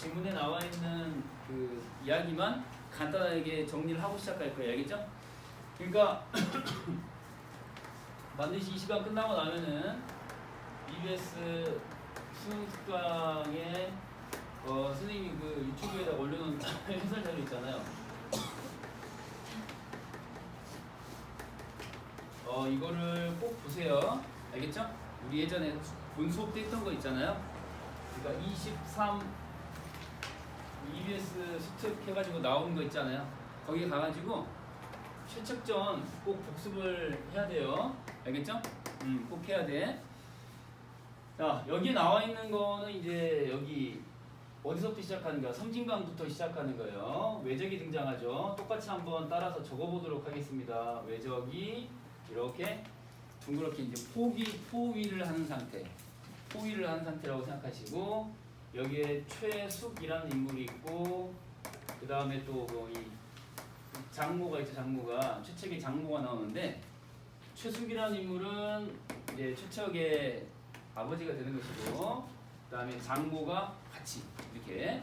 지문에 나와 있는 그 이야기만 간단하게 정리를 하고 시작할 거예요. 알겠죠? 그러니까 반드시 이 시간 끝나고 나면은 EBS 수능 특강에 선생님이 그 유튜브에다 올려놓은 해설 자료 있잖아요. 이거를 꼭 보세요. 알겠죠? 우리 예전에 본 수업 때 했던 거 있잖아요. 그러니까 23 EBS 수특 해가지고 나오는 거 있잖아요. 거기 가가지고 최측전 꼭 복습을 해야 돼요. 알겠죠? 꼭 해야 돼. 자, 여기 나와 있는 거는 이제 여기 어디서부터 시작하는 거야? 섬진강부터 시작하는 거예요. 외적이 등장하죠. 똑같이 한번 따라서 적어보도록 하겠습니다. 외적이 이렇게 둥그렇게 이제 포위를 하는 상태. 포위를 하는 상태라고 생각하시고, 여기에 최숙이라는 인물이 있고, 그 다음에 또 이 장모가 있죠. 장모가 최측의 장모가 나오는데, 최숙이라는 인물은 이제 최측의 아버지가 되는 것이고, 그 다음에 장모가 같이 이렇게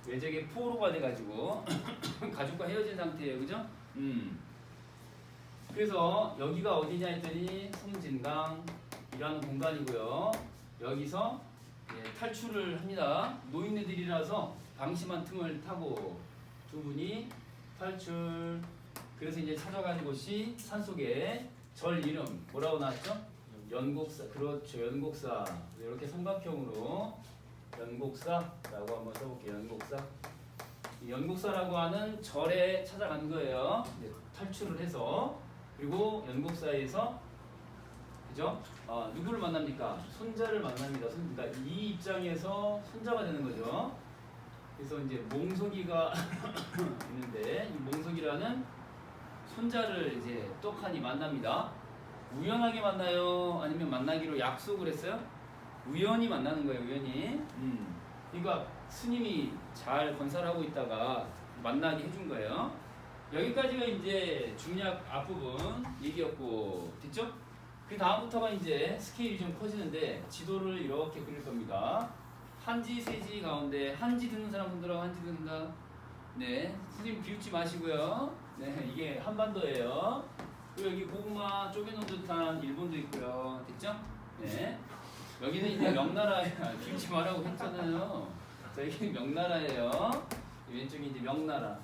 외적의 포로가 돼가지고 가족과 헤어진 상태예요. 그죠? 그래서 여기가 어디냐 했더니 섬진강이라는 공간이고요. 여기서 탈출을 합니다. 노인네들이라서 방심한 틈을 타고 두 분이 탈출. 그래서 이제 찾아가는 곳이 산속에 절 이름 뭐라고 나왔죠? 연곡사. 그렇죠. 연곡사. 이렇게 삼각형으로 연곡사라고 한번 써볼게요. 연곡사. 이 연곡사라고 하는 절에 찾아간 거예요. 탈출을 해서. 그리고 연곡사에서 그죠? 누구를 만납니까? 손자를 만납니다. 그러니까 이 입장에서 손자가 되는 거죠. 그래서 이제 몽석이가 있는데 이 몽석이라는 손자를 이제 떡하니 만납니다. 우연하게 만나요? 아니면 만나기로 약속을 했어요? 우연히 만나는 거예요. 우연히. 그러니까 스님이 잘 건설하고 있다가 만나게 해준 거예요. 여기까지가 이제 중략 앞부분 얘기였고, 됐죠? 그 다음부터가 이제 스케일이 좀 커지는데 지도를 이렇게 그릴 겁니다. 한지, 세지 가운데 한지 듣는 사람 손들어. 한지 듣는다. 네, 선생님 비웃지 마시고요. 네, 이게 한반도예요. 그리고 여기 고구마 쪼개놓은 듯한 일본도 있고요. 됐죠? 네. 여기는 이제 명나라예요. 비웃지 말라고 했잖아요. 자, 여기는 명나라예요. 왼쪽이 이제 명나라.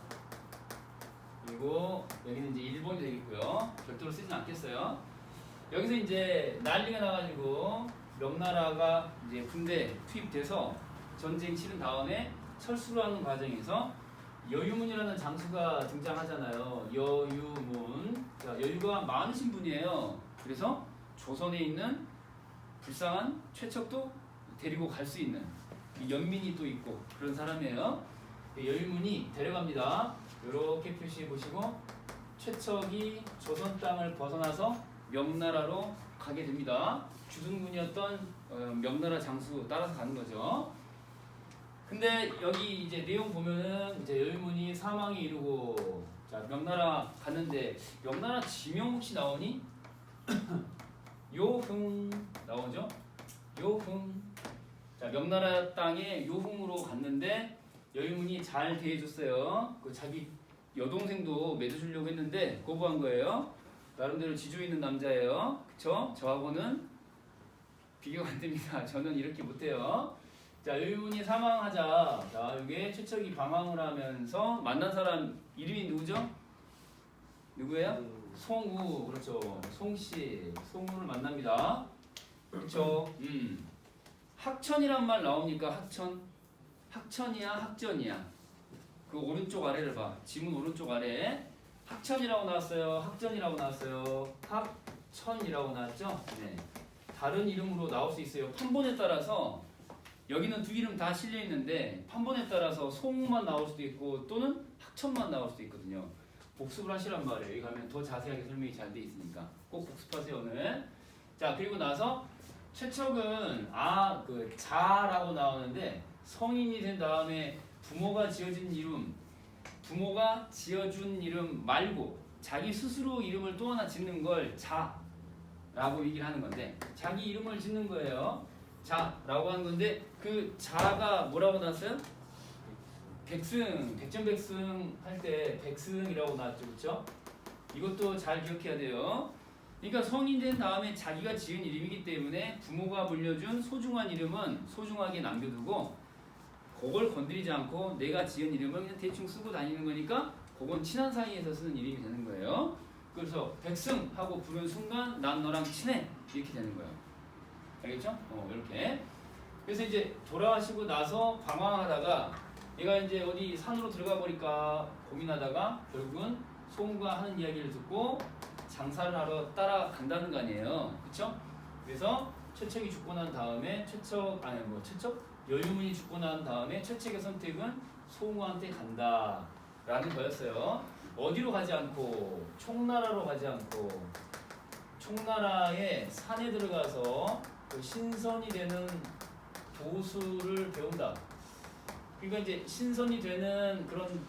그리고 여기는 이제 일본이 되겠고요. 별도로 쓰진 않겠어요. 여기서 이제 난리가 나가지고 명나라가 이제 군대 투입돼서 전쟁 치른 다음에 철수를 하는 과정에서 여유문이라는 장수가 등장하잖아요. 여유문. 자, 여유가 많으신 분이에요. 그래서 조선에 있는 불쌍한 최척도 데리고 갈 수 있는 연민이 또 있고 그런 사람이에요. 여유문이 데려갑니다. 이렇게 표시해 보시고 최척이 조선 땅을 벗어나서 명나라로 가게 됩니다. 주둔군이었던 명나라 장수 따라서 가는 거죠. 근데 여기 이제 내용 보면은 이제 여유문이 사망에 이르고, 자, 명나라 갔는데 명나라 지명 혹시 나오니? 요흥 나오죠? 요흥. 자, 명나라 땅에 요흥으로 갔는데 여유문이 잘 대해줬어요. 그 자기 여동생도 맺어주려고 했는데 거부한 거예요. 나름대로 지조 있는 남자예요. 그쵸? 저하고는 비교가 안 됩니다. 저는 이렇게 못해요. 자, 여유문이 사망하자. 자, 이게 최척이 방황을 하면서 만난 사람 이름이 누구죠? 누구예요? 송우. 그렇죠. 송씨. 송우를 만납니다. 그렇죠. 학천이란 말 나옵니까? 학천. 학천이야, 학전이야. 그 오른쪽 아래를 봐. 지문 오른쪽 아래. 학천이라고 나왔어요. 학전이라고 나왔어요. 학천이라고 나왔죠? 네. 다른 이름으로 나올 수 있어요. 판본에 따라서 여기는 두 이름 다 실려 있는데 판본에 따라서 송우만 나올 수도 있고 또는 학천만 나올 수도 있거든요. 복습을 하시란 말이에요. 여기 가면 더 자세하게 설명이 잘 돼 있으니까 꼭 복습하세요 오늘. 자, 그리고 나서 최척은 그 자라고 나오는데 성인이 된 다음에 부모가 지어준 이름 말고 자기 스스로 이름을 또 하나 짓는 걸 자라고 얘기를 하는 건데, 자기 이름을 짓는 거예요. 자라고 하는 건데 그 자가 뭐라고 나왔어요? 백승, 백전백승 할 때 백승이라고 나왔죠, 그렇죠? 이것도 잘 기억해야 돼요. 그러니까 성인 된 다음에 자기가 지은 이름이기 때문에 부모가 물려준 소중한 이름은 소중하게 남겨두고 그걸 건드리지 않고 내가 지은 이름을 그냥 대충 쓰고 다니는 거니까 그건 친한 사이에서 쓰는 이름이 되는 거예요. 그래서 백승 하고 부른 순간 난 너랑 친해 이렇게 되는 거예요. 알겠죠? 이렇게. 그래서 이제 돌아가시고 나서 방황하다가 얘가 이제 어디 산으로 들어가 버릴까 고민하다가 결국은 소문과 하는 이야기를 듣고 장사를 하러 따라간다는 거 아니에요. 그쵸? 그래서 최척이 죽고 난 다음에 여유문이 죽고 난 다음에 최척의 선택은 송우한테 간다라는 거였어요. 어디로 가지 않고 총나라로 가지 않고 총나라의 산에 들어가서 그 신선이 되는 도수를 배운다. 그러니까 이제 신선이 되는 그런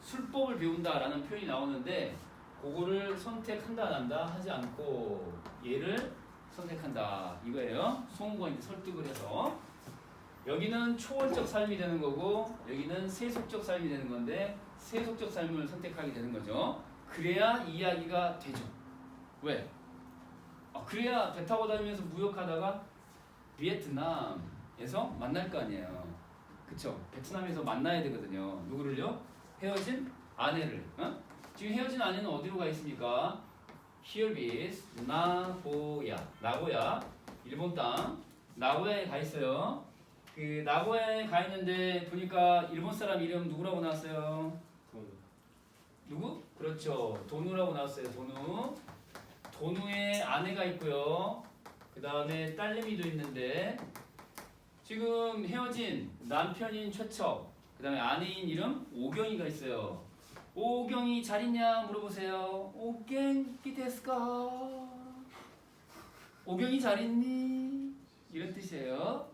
술법을 배운다라는 표현이 나오는데 그거를 선택한다 안 한다 하지 않고 얘를 선택한다 이거예요. 송우가 이제 설득을 해서 여기는 초월적 삶이 되는 거고 여기는 세속적 삶이 되는 건데 세속적 삶을 선택하게 되는 거죠. 그래야 이야기가 되죠. 왜? 그래야 배 타고 다니면서 무역하다가 베트남에서 만날 거 아니에요. 그쵸? 베트남에서 만나야 되거든요. 누구를요? 헤어진 아내를. 지금 헤어진 아내는 어디로 가 있습니까? Here is 나고야. 나고야. 일본 땅. 나고야에 가 있어요. 그 나고야에 가 있는데 보니까 일본 사람 이름 누구라고 나왔어요? 누구? 그렇죠. 도누라고 나왔어요. 도누. 도누의 아내가 있고요. 그 다음에 딸내미도 있는데 지금 헤어진 남편인 최척 그 다음에 아내인 이름 오경이가 있어요. 오경이 잘 있냐 물어보세요. 오경이 데스까? 오경이 잘 있니? 이런 뜻이에요.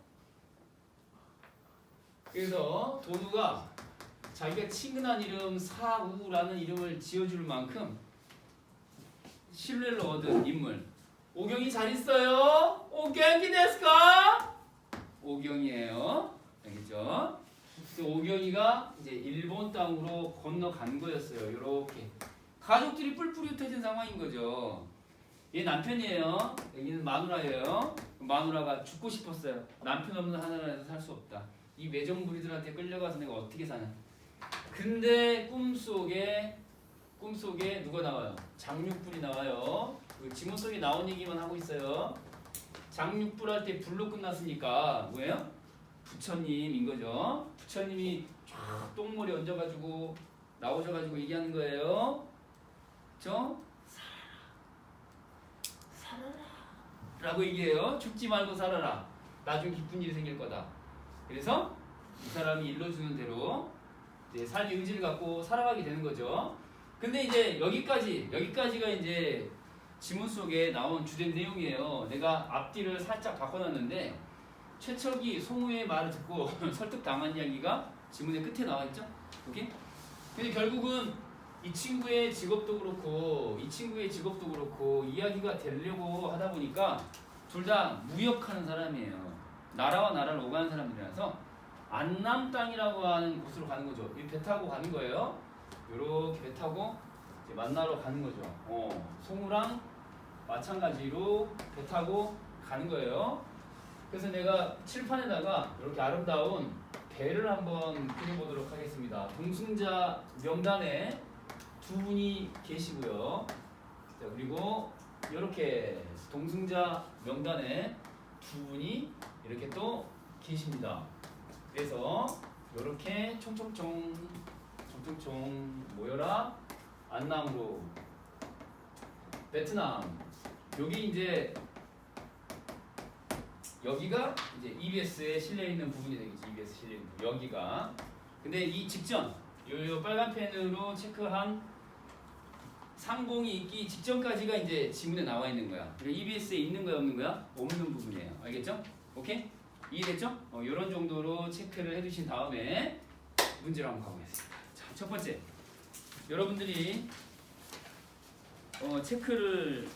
그래서 도누가 자기가 친근한 이름 사우라는 이름을 지어줄 만큼 신뢰를 얻은 인물. 오경이 잘 있어요? 오경이 데스까? 오경이에요. 알겠죠? 오경이가 이제 일본 땅으로 건너간 거였어요. 이렇게 가족들이 뿔뿔이 흩어진 상황인 거죠. 얘 남편이에요. 여기는 마누라예요. 마누라가 죽고 싶었어요. 남편 없는 하나라에서 살 수 없다. 이 외정부리들한테 끌려가서 내가 어떻게 사냐. 근데 꿈속에 누가 나와요? 장육불이 나와요. 그 지문 속에 나온 얘기만 하고 있어요. 장육불 할 때 불로 끝났으니까 뭐예요? 부처님인 거죠. 부처님이 쫙 똥머리 얹어가지고 나오셔가지고 얘기하는 거예요. 그쵸? 살아라 라고 얘기해요. 죽지 말고 살아라. 나중에 기쁜 일이 생길 거다. 그래서 이 사람이 일러주는 대로 이제 삶의 의지를 갖고 살아가게 되는 거죠. 근데 이제 여기까지가 이제 지문 속에 나온 주된 내용이에요. 내가 앞뒤를 살짝 바꿔놨는데 최척이 송우의 말을 듣고 설득당한 이야기가 지문의 끝에 나와 있죠. 오케이? 근데 결국은 이 친구의 직업도 그렇고 이야기가 되려고 하다 보니까 둘 다 무역하는 사람이에요. 나라와 나라를 오가는 사람들이라서 안남 땅이라고 하는 곳으로 가는 거죠. 이 배 타고 가는 거예요. 요렇게 배 타고 이제 만나러 가는 거죠. 송우랑 마찬가지로 배 타고 가는 거예요. 그래서 내가 칠판에다가 이렇게 아름다운 배를 한번 그려보도록 하겠습니다. 동승자 명단에 두 분이 계시고요. 자, 그리고 이렇게 동승자 명단에 두 분이 이렇게 또 계십니다. 그래서 이렇게 총총총 모여라 안남으로 베트남. 여기 이제 여기가 이제 EBS에 실려 있는 부분이 되겠지. EBS 실려 있는 부분. 여기가. 근데 이 직전 요 빨간 펜으로 체크한 상봉이 있기 직전까지가 이제 지문에 나와 있는 거야. 그리고 EBS에 있는 거야 없는 거야? 없는 부분이에요. 알겠죠? 오케이? 이해됐죠? 이런 정도로 체크를 해두신 다음에 문제를 한번 가보겠습니다. 자, 첫 번째. 여러분들이 체크를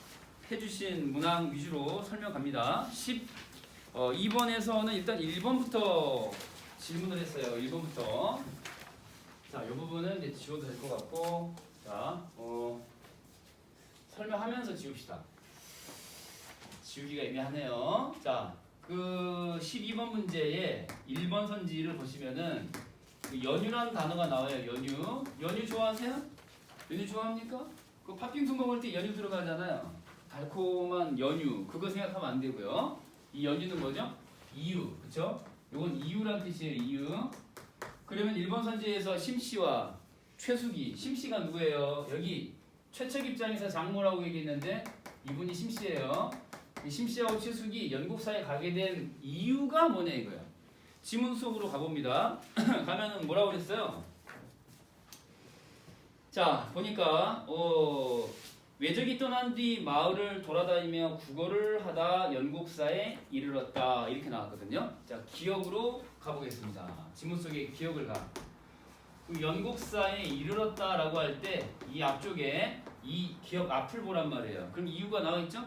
해주신 문항 위주로 설명 갑니다. 2번에서는 일단 1번부터 질문을 했어요. 1번부터. 자, 이 부분은 이제 지워도 될 것 같고, 자, 설명하면서 지웁시다. 지우기가 애매하네요. 자, 그 12번 문제에 1번 선지를 보시면은 그 연유란 단어가 나와요. 연유. 연유 좋아하세요? 연유 좋아합니까? 그 팥빙수 먹을 때 연유 들어가잖아요. 달콤한 연유. 그거 생각하면 안 되고요. 이 연유는 뭐죠? 이유. 그쵸? 요건 이유란 뜻이에요. 이유. 그러면 1번 선지에서 심씨와 최숙이. 심씨가 누구예요? 여기 최측 입장에서 장모라고 얘기했는데 이분이 심씨예요. 심씨하고 최숙이 연국사에 가게 된 이유가 뭐냐 이거야. 지문 속으로 가봅니다. 가면은 뭐라고 그랬어요? 자, 보니까 외적이 떠난 뒤 마을을 돌아다니며 구걸을 하다 연국사에 이르렀다 이렇게 나왔거든요. 자, 기억으로 가보겠습니다. 지문 속에 기억을 가. 연국사에 이르렀다라고 할 때 이 앞쪽에 이 기억 앞을 보란 말이에요. 그럼 이유가 나와 있죠?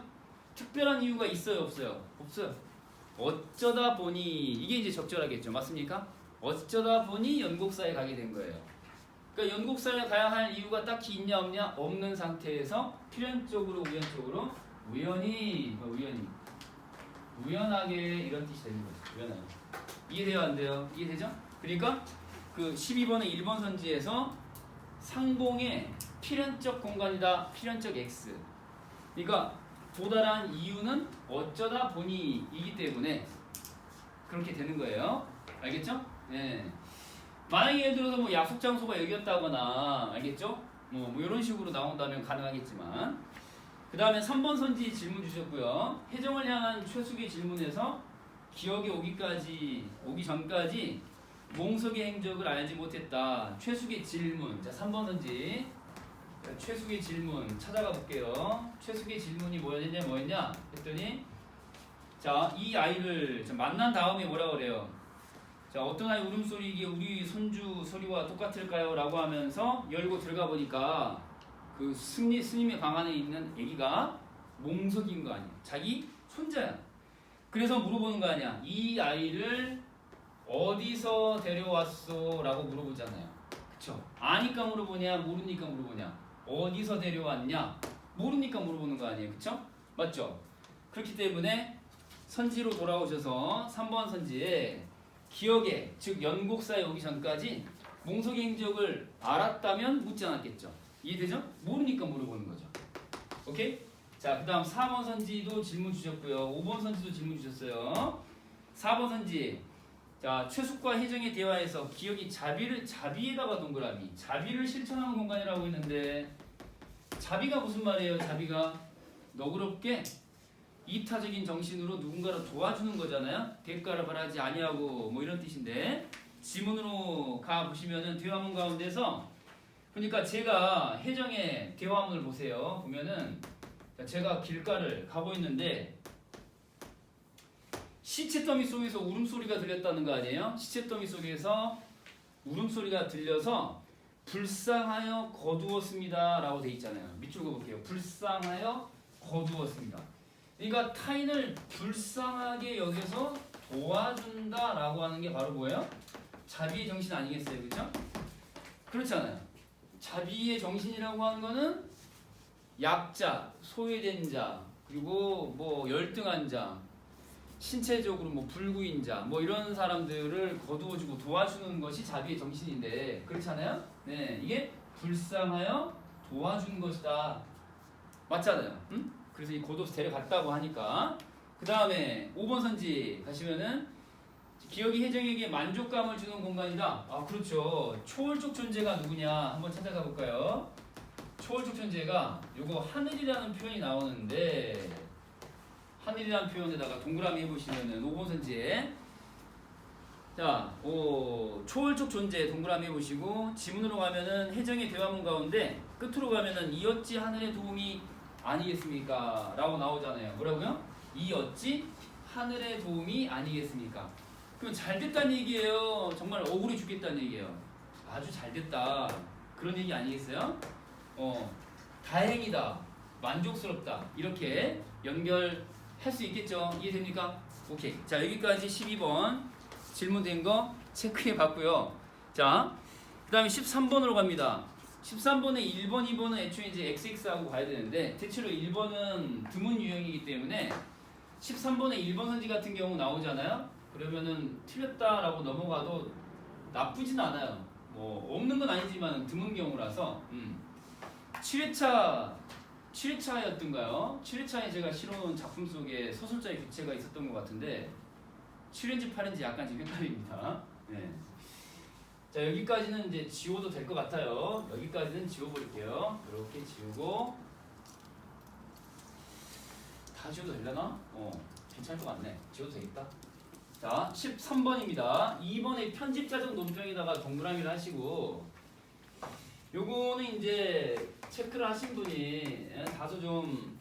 특별한 이유가 있어요, 없어요? 없어요. 어쩌다 보니 이게 이제 적절하겠죠, 맞습니까? 어쩌다 보니 연국사에 가게 된 거예요. 그러니까 연국사에 가야 할 이유가 딱히 있냐 없냐 없는 상태에서 필연적으로 우연적으로 우연하게 이런 뜻이 되는 거죠. 우연하게. 이해돼요, 안 돼요? 이해되죠? 그러니까 그 12번의 1번 선지에서 상봉의 필연적 공간이다. 필연적 X. 그러니까 도달한 이유는 어쩌다 보니 이기 때문에 그렇게 되는 거예요. 알겠죠? 네. 만약에 예를 들어서 뭐 약속 장소가 여기였다거나 알겠죠? 뭐 이런 식으로 나온다면 가능하겠지만 그 다음에 3번 선지 질문 주셨고요. 해정을 향한 최숙의 질문에서 기억이 오기 전까지 몽석의 행적을 알지 못했다. 최숙의 질문. 자, 3번 선지. 자, 최숙의 질문 찾아가 볼게요. 최숙의 질문이 뭐였냐 했더니 자, 이 아이를 만난 다음에 뭐라고 그래요? 자, 어떤 아이 울음소리이기에 우리 손주 소리와 똑같을까요? 라고 하면서 열고 들어가 보니까 그 스님의 방 안에 있는 아기가 몽석인 거 아니야. 자기 손자야. 그래서 물어보는 거 아니야. 이 아이를 어디서 데려왔어? 라고 물어보잖아요. 그쵸? 아니까 물어보냐? 모르니까 물어보냐? 어디서 데려왔냐? 모르니까 물어보는 거 아니에요. 그쵸? 맞죠? 그렇기 때문에 선지로 돌아오셔서 3번 선지에 기억에, 즉 연곡사에 오기 전까지 몽석의 행적을 알았다면 묻지 않았겠죠. 이해되죠? 모르니까 물어보는 거죠. 오케이? 자, 그 다음 4번 선지도 질문 주셨고요. 5번 선지도 질문 주셨어요. 4번 선지. 자, 최숙과 혜정의 대화에서 기억이 자비에다가 동그라미. 자비를 실천하는 공간이라고 했는데 자비가 무슨 말이에요? 자비가 너그럽게 이타적인 정신으로 누군가를 도와주는 거잖아요. 대가를 바라지 아니하고 뭐 이런 뜻인데 지문으로 가 보시면은 대화문 가운데서 그러니까 제가 혜정의 대화문을 보세요. 보면은 제가 길가를 가고 있는데 시체더미 속에서 울음소리가 들렸다는 거 아니에요? 시체더미 속에서 울음소리가 들려서 불쌍하여 거두었습니다 라고 돼 있잖아요. 밑줄 그어볼게요. 불쌍하여 거두었습니다. 그러니까 타인을 불쌍하게 여겨서 도와준다 라고 하는 게 바로 뭐예요? 자비의 정신 아니겠어요? 그렇죠? 그렇잖아요. 자비의 정신이라고 하는 거는 약자, 소외된 자, 그리고 뭐 열등한 자, 신체적으로 뭐 불구인 자, 뭐 이런 사람들을 거두어주고 도와주는 것이 자비의 정신인데 그렇잖아요? 네, 이게 불쌍하여 도와준 것이다. 맞잖아요. 응? 그래서 이 고도에서 데려갔다고 하니까 그 다음에 5번 선지 가시면은 기억이 혜정에게 만족감을 주는 공간이다. 아, 그렇죠. 초월적 존재가 누구냐 한번 찾아가 볼까요? 초월적 존재가 요거 하늘이라는 표현이 나오는데 하늘이라는 표현에다가 동그라미 해보시면은 5번 선지에 자, 초월적 존재 동그라미 해보시고 지문으로 가면은 혜정의 대화문 가운데 끝으로 가면은 이 어찌 하늘의 도움이 아니겠습니까? 라고 나오잖아요. 뭐라고요? 이 어찌 하늘의 도움이 아니겠습니까? 그럼 잘 됐다는 얘기예요? 정말 억울해 죽겠다는 얘기예요? 아주 잘 됐다. 그런 얘기 아니겠어요? 다행이다. 만족스럽다. 이렇게 연결할 수 있겠죠? 이해됩니까? 오케이. 자, 여기까지 12번. 질문된 거 체크해 봤고요. 자, 그 다음에 13번으로 갑니다. 13번에 1번, 2번은 애초에 이제 XX하고 가야 되는데 대체로 1번은 드문 유형이기 때문에 13번에 1번 선지 같은 경우 나오잖아요. 그러면은 틀렸다라고 넘어가도 나쁘진 않아요. 뭐 없는 건 아니지만 드문 경우라서 7회차였던가요? 7회차에 제가 실어놓은 작품 속에 서술자의 교체가 있었던 것 같은데 7회인지 8회인지 약간 지금 헷갈립니다. 네. 자, 여기까지는 이제 지워도 될 것 같아요. 여기까지는 지워버릴게요. 이렇게 지우고 다 지워도 되려나? 괜찮을 것 같네. 지워도 되겠다. 자, 13번입니다. 2번에 편집자적 논평에다가 동그라미를 하시고 요거는 이제 체크를 하신 분이 다소 좀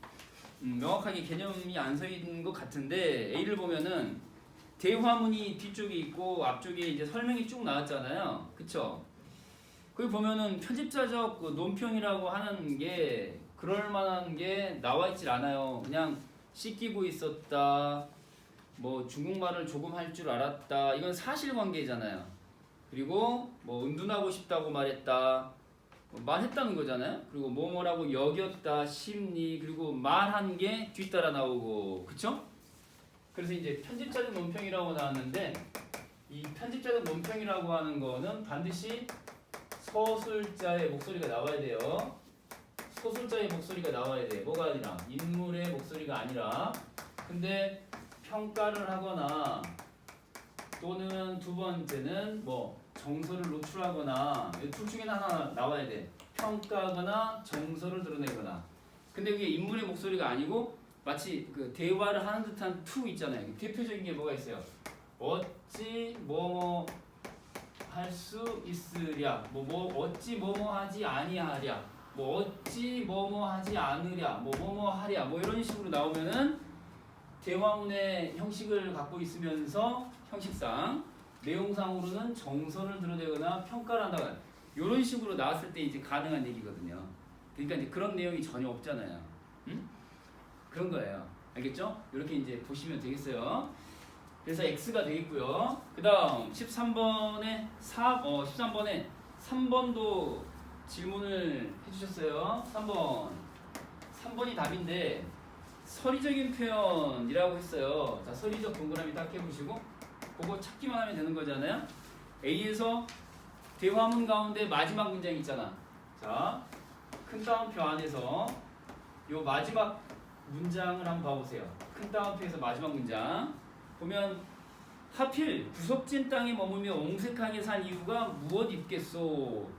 명확하게 개념이 안 서 있는 것 같은데 A를 보면은 대화문이 뒤쪽에 있고 앞쪽에 이제 설명이 쭉 나왔잖아요. 그쵸? 거기 보면은 편집자적 그 논평이라고 하는 게 그럴 만한 게 나와 있질 않아요. 그냥 씻기고 있었다. 뭐 중국말을 조금 할 줄 알았다. 이건 사실관계잖아요. 그리고 뭐 은둔하고 싶다고 말했다. 말했다는 거잖아요. 그리고 뭐뭐라고 여겼다. 심리. 그리고 말한 게 뒤따라 나오고. 그쵸? 그래서 이제 편집자적 논평이라고 나왔는데 이 편집자적 논평이라고 하는 거는 반드시 서술자의 목소리가 나와야 돼요. 서술자의 목소리가 나와야 돼. 뭐가 아니라 인물의 목소리가 아니라. 근데 평가를 하거나 또는 두 번째는 뭐 정서를 노출하거나 둘 중에 하나 나와야 돼. 평가하거나 정서를 드러내거나. 근데 그게 인물의 목소리가 아니고 마치 그 대화를 하는 듯한 투 있잖아요. 대표적인 게 뭐가 있어요? 어찌 뭐뭐 할 수 있으랴. 뭐 어찌 뭐뭐 하지 아니하랴. 뭐 어찌 뭐뭐 하지 않으랴. 뭐뭐 하랴. 뭐 이런 식으로 나오면은 대화문의 형식을 갖고 있으면서 형식상 내용상으로는 정서를 드러내거나 평가를 한다거나 이런 식으로 나왔을 때 이제 가능한 얘기거든요. 그러니까 이제 그런 내용이 전혀 없잖아요. 응? 그런 거예요. 알겠죠? 이렇게 이제 보시면 되겠어요. 그래서 X가 되겠고요. 그 다음 13번에 13번에 3번도 질문을 해주셨어요. 3번이 답인데 서리적인 표현이라고 했어요. 자, 서리적 동그라미 딱 해보시고 그거 찾기만 하면 되는 거잖아요. A에서 대화문 가운데 마지막 문장 있잖아. 자, 큰 따옴표 안에서 요 마지막 문장을 한번 봐보세요. 큰 따옴표에서 마지막 문장 보면 하필 구석진 땅에 머물며 옹색하게 산 이유가 무엇 있겠소?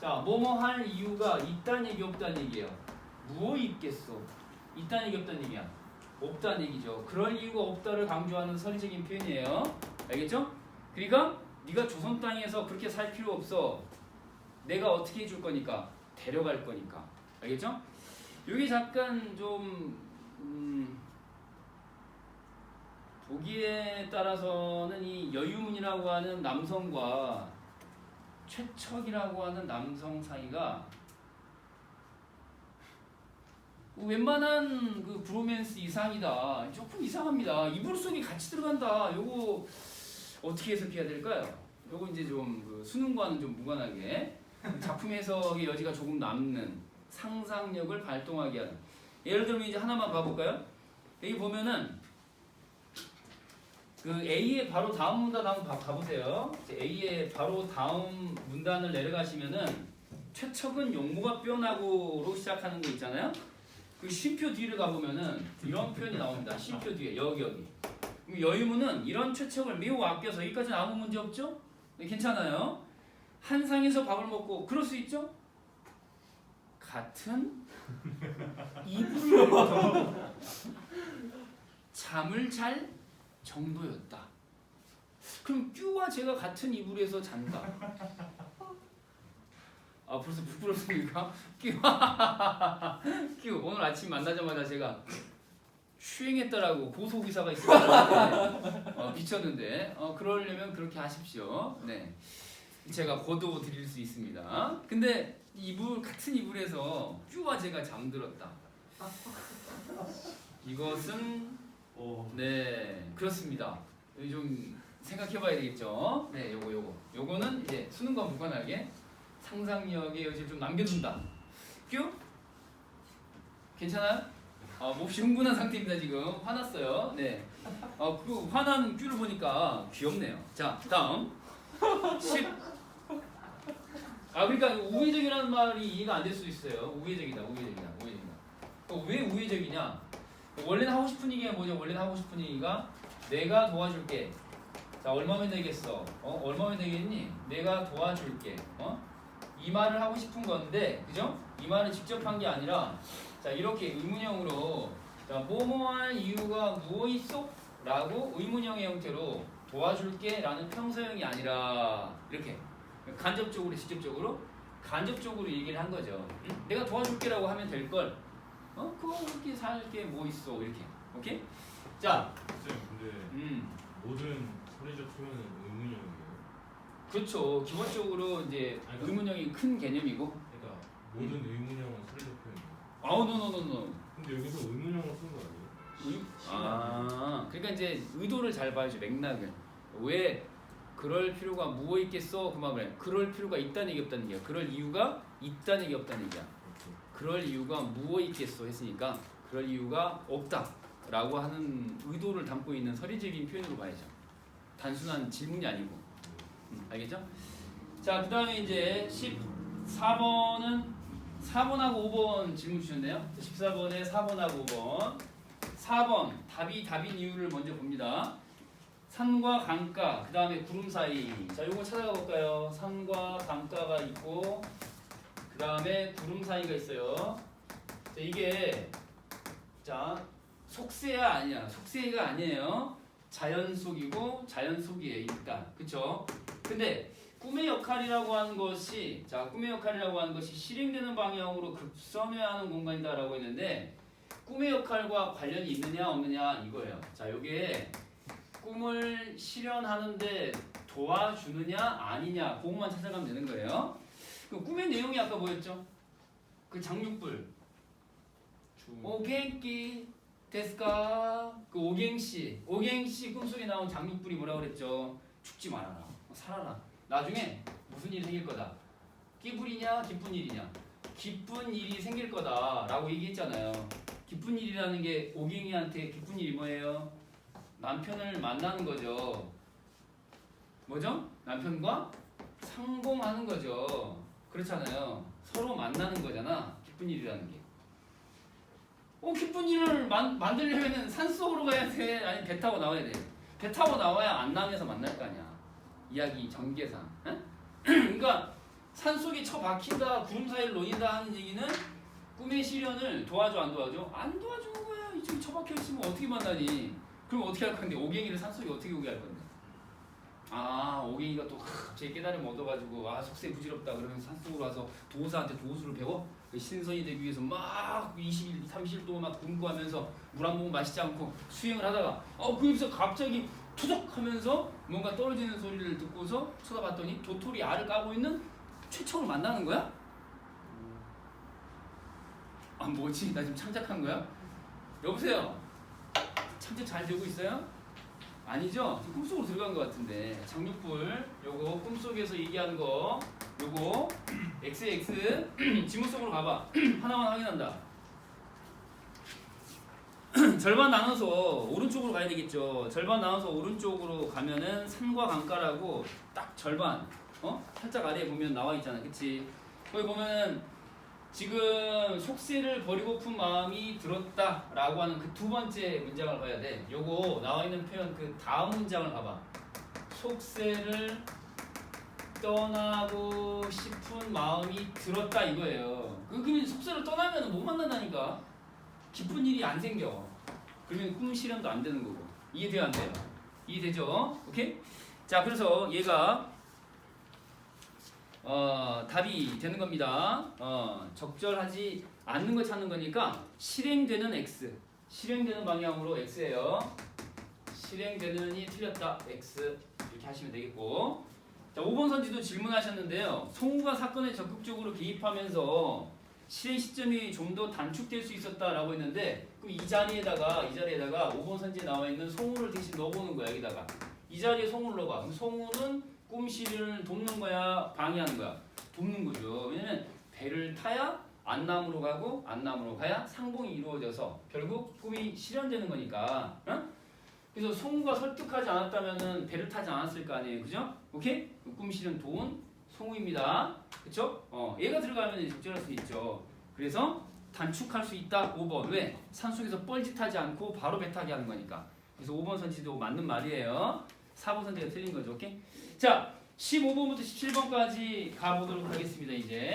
자, 뭐뭐 할 이유가 있다는 얘기 없다는 얘기예요. 무엇 있겠소? 있다는 얘기 없다는 얘기야. 없다는 얘기죠. 그럴 이유가 없다를 강조하는 서리적인 표현이에요. 알겠죠? 그러니까 네가 조선 땅에서 그렇게 살 필요 없어. 내가 어떻게 해줄 거니까 데려갈 거니까. 알겠죠? 이게 잠깐 좀 보기에 따라서는 이 여유문이라고 하는 남성과 최척이라고 하는 남성 사이가 웬만한 그 브로맨스 이상이다. 조금 이상합니다. 이불 속에 같이 들어간다. 요거 어떻게 해석해야 될까요? 요거 이제 좀 그 수능과는 좀 무관하게 작품 해석의 여지가 조금 남는 상상력을 발동하게 하는. 예를 들면 이제 하나만 봐볼까요? 여기 보면은 그 A의 바로 다음 문단 한번 가보세요. A의 바로 다음 문단을 내려가시면은 최척은 용모가 뼈나고로 시작하는 거 있잖아요. 그 쉼표 뒤를 가보면은 이런 표현이 나옵니다. 쉼표 뒤에 여기. 여유문은 이런 최척을 매우 아껴서 여기까지는 아무 문제 없죠? 네, 괜찮아요. 한 상에서 밥을 먹고 그럴 수 있죠? 같은 이불을 잠을 잘 정도였다. 그럼 뀨와 제가 같은 이불에서 잔다. 아, 벌써 부끄럽습니까? 뀨 오늘 아침 만나자마자 제가 추행했다라고 고소기사가 있었는데 미쳤는데 그러려면 그렇게 하십시오. 네, 제가 고도 드릴 수 있습니다. 근데 이불 같은 이불에서 뀨와 제가 잠들었다. 이것은 네 그렇습니다. 좀 생각해봐야 되겠죠. 네, 요거는 이제 수능과 무관하게 상상력의 여지를 좀 남겨둔다. 큐? 괜찮아요? 몹시 흥분한 상태입니다 지금. 화났어요. 네. 그 화난 큐를 보니까 귀엽네요. 자, 다음 10. 그러니까 우회적이라는 말이 이해가 안 될 수도 있어요. 우회적이다. 왜 우회적이냐? 원래는 하고 싶은 얘기가 뭐죠? 원래는 하고 싶은 얘기가 내가 도와줄게. 자, 얼마면 되겠어? 얼마면 되겠니? 내가 도와줄게. 이 말을 하고 싶은 건데, 그죠? 이 말을 직접 한 게 아니라, 자, 이렇게 의문형으로, 자, 뭐뭐할 이유가 무엇 있어? 라고 의문형의 형태로 도와줄게 라는 평서형이 아니라, 이렇게 간접적으로, 직접적으로, 간접적으로 얘기를 한 거죠. 응? 내가 도와줄게 라고 하면 될 걸. 그거 그렇게 살게 뭐 있어? 이렇게. 오케이? 자. 근데 모든 소리적 표현은 의문형이에요. 그렇죠. 기본적으로 이제 의문형이 큰 개념이고. 그러니까 모든 의문형은 소리적 표현이에요. 노노노노. 근데 여기서 의문형을 쓴 거 아니에요? 그러니까 이제 의도를 잘 봐야죠. 맥락을. 왜 그럴 필요가 무엇 있겠어? 그 말은 그럴 필요가 있다는 얘기 없다는 얘기야. 그럴 이유가 있다는 얘기 없다는 얘기야. 그럴 이유가 무엇 있겠어 했으니까 그럴 이유가 없다라고 하는 의도를 담고 있는 서리적인 표현으로 봐야죠. 단순한 질문이 아니고. 알겠죠? 자, 그 다음에 이제 14번은 4번하고 5번 질문 주셨네요. 14번에 4번하고 5번. 4번 답인 이유를 먼저 봅니다. 산과 강가, 그 다음에 구름 사이. 자, 요거 찾아가 볼까요? 산과 강가가 있고 그 다음에 구름 사이가 있어요. 자, 이게 자 속세야 아니야. 속세가 아니에요. 자연 속이고 자연 속이에요. 일단 그쵸? 근데 꿈의 역할이라고 하는 것이 꿈의 역할이라고 하는 것이 실행되는 방향으로 급선회하는 공간이다라고 했는데 꿈의 역할과 관련이 있느냐 없느냐 이거예요. 자, 요게 꿈을 실현하는데 도와주느냐 아니냐 그것만 찾아가면 되는 거예요. 그 꿈의 내용이 아까 뭐였죠? 그 장육불. 오겐키 데스까? 그 오갱씨 꿈속에 나온 장육불이 뭐라 그랬죠? 죽지 말아라. 살아라. 나중에 무슨 일이 생길 거다. 끼불이냐 기쁜 일이냐. 기쁜 일이 생길 거다 라고 얘기했잖아요. 기쁜 일이라는 게 오갱이한테 기쁜 일이 뭐예요? 남편을 만나는 거죠. 뭐죠? 남편과 상봉하는 거죠. 그렇잖아요. 서로 만나는 거잖아. 기쁜 일이라는 게. 기쁜 일을 만들려면 산속으로 가야 돼? 아니 배 타고 나와야 돼? 배 타고 나와야 안남에서 만날 거 아니야. 이야기 전개상. 그러니까 산속에 처박힌다, 구름 사이를 놓인다 하는 얘기는 꿈의 실현을 도와줘 안 도와줘? 안 도와주는 거야. 이쪽에 처박혀 있으면 어떻게 만나니? 그럼 어떻게 할 건데? 오갱이를 산속에 어떻게 오게 할 건데? 오갱이가 또 갑자기 깨달음을 얻어가지고 속세 부질없다 그러면 산속으로 와서 도사한테 도수를 배워? 신선이 되기 위해서 막 20일, 30일 동안 막 공부하면서 물 한 모금 마시지 않고 수행을 하다가 그 입에서 갑자기 투적 하면서 뭔가 떨어지는 소리를 듣고서 쳐다봤더니 도토리 알을 까고 있는 최청을 만나는 거야? 뭐지? 나 지금 창작한 거야? 여보세요? 창작 잘 되고 있어요? 아니죠? 지금 꿈속으로 들어간 것 같은데. 장육불 요거 꿈속에서 얘기하는 거 요거 XX 지문 속으로 가봐. 하나만 확인한다. 절반 나눠서 오른쪽으로 가야 되겠죠. 절반 나눠서 오른쪽으로 가면은 산과 강가라고 딱 절반 살짝 아래에 보면 나와 있잖아. 그치? 거기 보면은 지금 속세를 버리고픈 마음이 들었다라고 하는 그 두 번째 문장을 봐야 돼. 요거 나와 있는 표현 그 다음 문장을 봐봐. 속세를 떠나고 싶은 마음이 들었다 이거예요. 그러면 속세를 떠나면 못 만난다니까. 기쁜 일이 안 생겨. 그러면 꿈 실현도 안 되는 거고. 이해돼요 안 돼요? 이해되죠? 오케이? 자, 그래서 얘가 답이 되는 겁니다. 적절하지 않는 거 찾는 거니까 실행되는 X. 실행되는 방향으로 X예요. 실행되는이 틀렸다. X. 이렇게 하시면 되겠고. 자, 5번 선지도 질문하셨는데요. 송우가 사건에 적극적으로 개입하면서 실행 시점이 좀 더 단축될 수 있었다라고 했는데 그럼 이 자리에다가 5번 선지에 나와 있는 송우를 대신 넣어보는 거야. 여기다가. 이 자리에 송우를 넣어봐. 그럼 송우는 꿈실을 돕는 거야, 방해하는 거야? 돕는 거죠. 왜냐면 배를 타야 안남으로 가고 안남으로 가야 상봉이 이루어져서 결국 꿈이 실현되는 거니까. 어? 그래서 송우가 설득하지 않았다면은 배를 타지 않았을 거 아니에요, 그죠? 오케이? 꿈 실현 도운 송우입니다. 그쵸? 얘가 들어가면 적절할 수 있죠. 그래서 단축할 수 있다. 5번. 왜? 산속에서 뻘짓하지 않고 바로 배 타게 하는 거니까. 그래서 5번 선지도 맞는 말이에요. 4번 선지가 틀린 거죠. 오케이? 자, 15번부터 17번까지 가보도록 하겠습니다. 이제